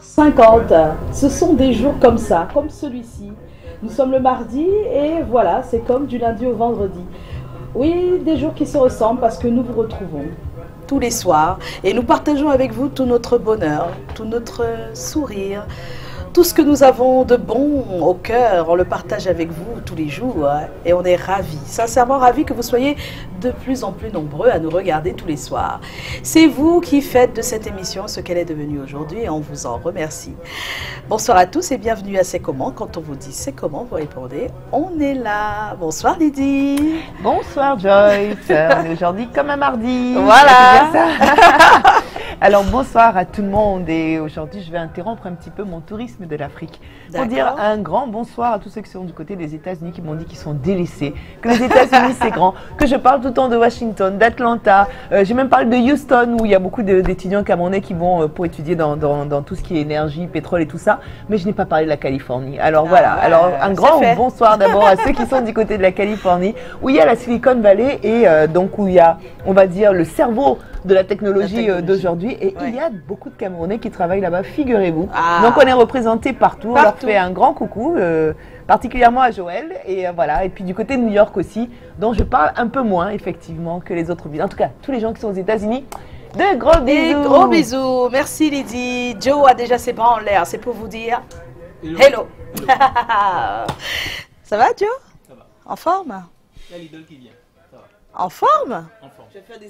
50. Ce sont des jours comme ça, comme celui-ci. Nous sommes le mardi et voilà, c'est comme du lundi au vendredi. Oui, des jours qui se ressemblent parce que nous vous retrouvons tous les soirs et nous partageons avec vous tout notre bonheur, tout notre sourire, tout ce que nous avons de bon au cœur, on le partage avec vous tous les jours et on est ravis, sincèrement ravis que vous soyez de plus en plus nombreux à nous regarder tous les soirs. C'est vous qui faites de cette émission ce qu'elle est devenue aujourd'hui et on vous en remercie. Bonsoir à tous et bienvenue à C'est comment. Quand on vous dit C'est comment, vous répondez on est là. Bonsoir Lydie. Bonsoir Joyce. On est aujourd'hui comme un mardi. Voilà. Alors bonsoir à tout le monde et aujourd'hui je vais interrompre un petit peu mon tourisme de l'Afrique pour dire un grand bonsoir à tous ceux qui sont du côté des États-Unis qui m'ont dit qu'ils sont délaissés, que les États-Unis c'est grand, que je parle tout le temps de Washington, d'Atlanta, j'ai même parlé de Houston où il y a beaucoup d'étudiants camerounais qui vont pour étudier dans tout ce qui est énergie, pétrole et tout ça, mais je n'ai pas parlé de la Californie. Alors voilà, alors un grand bonsoir d'abord à ceux qui sont du côté de la Californie où il y a la Silicon Valley et donc où il y a, on va dire, le cerveau de la technologie d'aujourd'hui et il y a beaucoup de Camerounais qui travaillent là-bas, figurez-vous. Donc on est représentés partout, on leur fait un grand coucou, particulièrement à Joël et voilà, et puis du côté de New York aussi, dont je parle un peu moins effectivement que les autres villes. En tout cas, tous les gens qui sont aux États-Unis, de gros bisous. Des gros bisous, merci Lydie. Joe a déjà ses bras en l'air, c'est pour vous dire hello. Ça va Joe? Ça va. En forme? Il y a l'idole qui vient. En forme?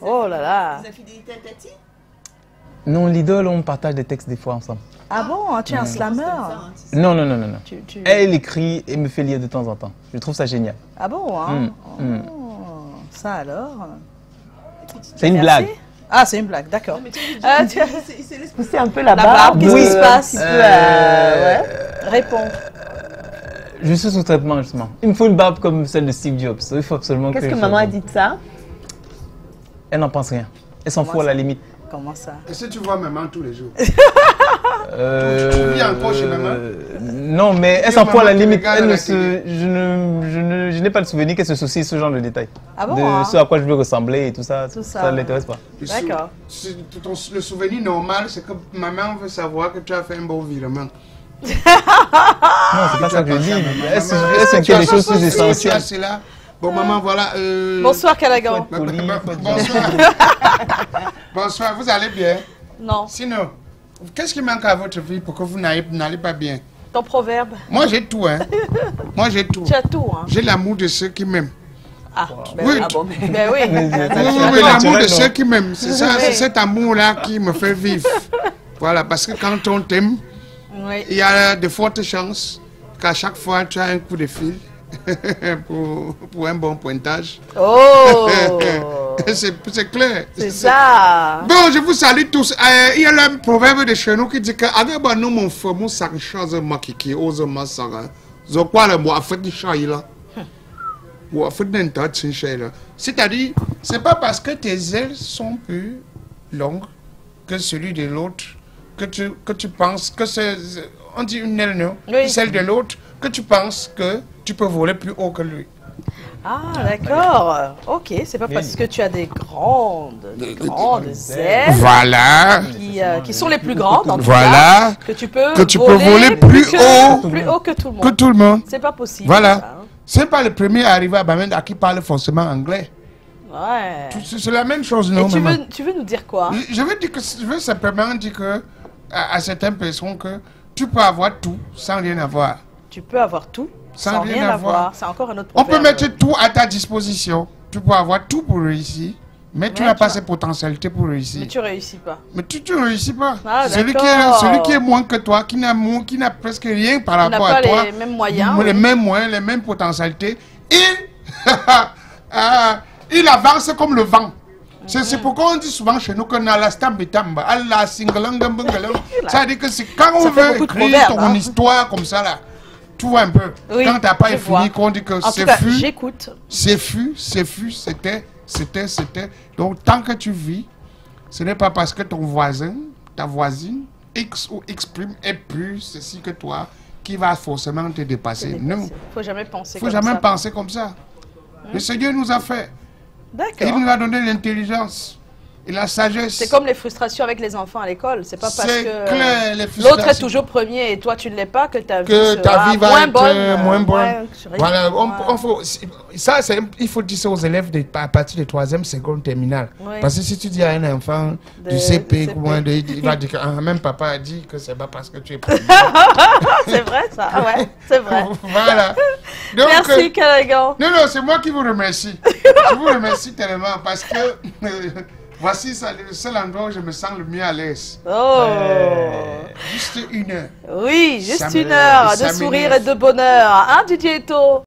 Oh là là. Des infidélités à Tati? Non, l'idole, on partage des textes des fois ensemble. Ah bon, tu es un slammer? Non, non, non, non. non. Elle écrit et me fait lire de temps en temps. Je trouve ça génial. Ah bon, hein? Ça alors? C'est une blague. Ah, c'est une blague, d'accord. C'est laisse pousser un peu la barbe. Qu'est-ce qui se passe? Réponds. Je suis sous traitement justement. Il me faut une barbe comme celle de Steve Jobs. Il faut absolument Qu'est-ce que maman a dit de ça? Elle n'en pense rien. Elle s'en fout à la limite. Comment ça? Est-ce que tu vois maman tous les jours? Tu vis encore chez maman? Non, mais elle s'en fout à la limite. Elle ne se, je n'ai pas le souvenir qu'elle se soucie de ce genre de détails. Ah bon, de ce à quoi je veux ressembler et tout ça. Tout ça. Ça ne l'intéresse pas. D'accord. Le souvenir normal, c'est que maman veut savoir que tu as fait un bon virement. Non, c'est pas ça que je dis. Elle s'inquiète des choses plus essentielles. Bon, maman, voilà. Bonsoir, Calagan. Bonsoir. Bonsoir, vous allez bien? Non. Sinon, qu'est-ce qui manque à votre vie pour que vous n'allez pas bien? Ton proverbe? Moi, j'ai tout, hein. Moi, j'ai tout. Tu as tout, hein. J'ai l'amour de ceux qui m'aiment. Ah, ben oui. Ah bon, ben oui. Oui, l'amour de ceux qui m'aiment. C'est ça, c'est cet amour-là qui me fait vivre. Voilà, parce que quand on t'aime, il y a de fortes chances qu'à chaque fois, tu as un coup de fil. pour un bon pointage. Oh. C'est clair. C'est ça. Bon, je vous salue tous. Il y a un proverbe de chez nous qui dit que avec nous mon frère, mon sac chose makiki ose masara. Je crois le mot a fait du chai là. Ou a fait d'un tas de chai là. C'est-à-dire, c'est pas parce que tes ailes sont plus longues que celui de l'autre que tu penses que c'est, on dit une aile non, celle de l'autre, que tu penses que tu peux voler plus haut que lui. Ah, d'accord. Ok, c'est pas parce que tu as des grandes ailes. Voilà. Qui sont les plus grandes, en tout cas, que tu peux voler plus haut que tout le monde. Que tout le monde. C'est pas possible. Voilà. Ça, hein. C'est pas le premier arrivé à Bamenda à qui parle forcément anglais. Ouais. C'est la même chose, non? Et tu veux nous dire quoi? Je veux simplement dire que à certaines personnes que tu peux avoir tout sans rien avoir. Tu peux avoir tout sans rien avoir. C'est encore un autre On proverbe. peut mettre tout à ta disposition. Tu peux avoir tout pour réussir, mais tu n'as pas cette potentialité pour réussir. Mais tu réussis pas. Mais tu ne réussis pas. Ah, celui qui est moins que toi, qui n'a presque rien par rapport à toi, les mêmes moyens, les mêmes moyens, les mêmes potentialités, il avance comme le vent. C'est pourquoi on dit souvent chez nous que la stambitamba, Allah singalangambangalang. Ça veut dire que c'est quand on veut écrire ton histoire comme ça là, tu vois un peu. Oui, quand t'as pas fini, qu'on dit que c'est fut, j'écoute. C'est fut, c'était. Donc tant que tu vis, ce n'est pas parce que ton voisin, ta voisine, X ou X' est plus ceci que toi, qui va forcément te dépasser. Non. Faut jamais penser comme ça. Faut jamais penser comme ça. Le Seigneur nous a fait. D'accord. Il nous a donné l'intelligence. Et la sagesse. C'est comme les frustrations avec les enfants à l'école. C'est pas parce que l'autre est toujours premier et toi tu ne l'es pas que ta vie va moins être bonne. moins bonne. Voilà, il faut dire ça aux élèves à partir de 3e, seconde, terminale. Oui. Parce que si tu dis à un enfant du CP, il va dire que même papa a dit que c'est pas parce que tu es premier. C'est vrai ça, ouais, c'est vrai. Voilà. Donc, merci Callaghan. Non, c'est moi qui vous remercie. Je vous remercie tellement parce que voici le seul endroit où je me sens le mieux à l'aise. Oh. Juste 1 heure. Oui, juste 1 heure de sourire et de bonheur. Hein, Didier Eto?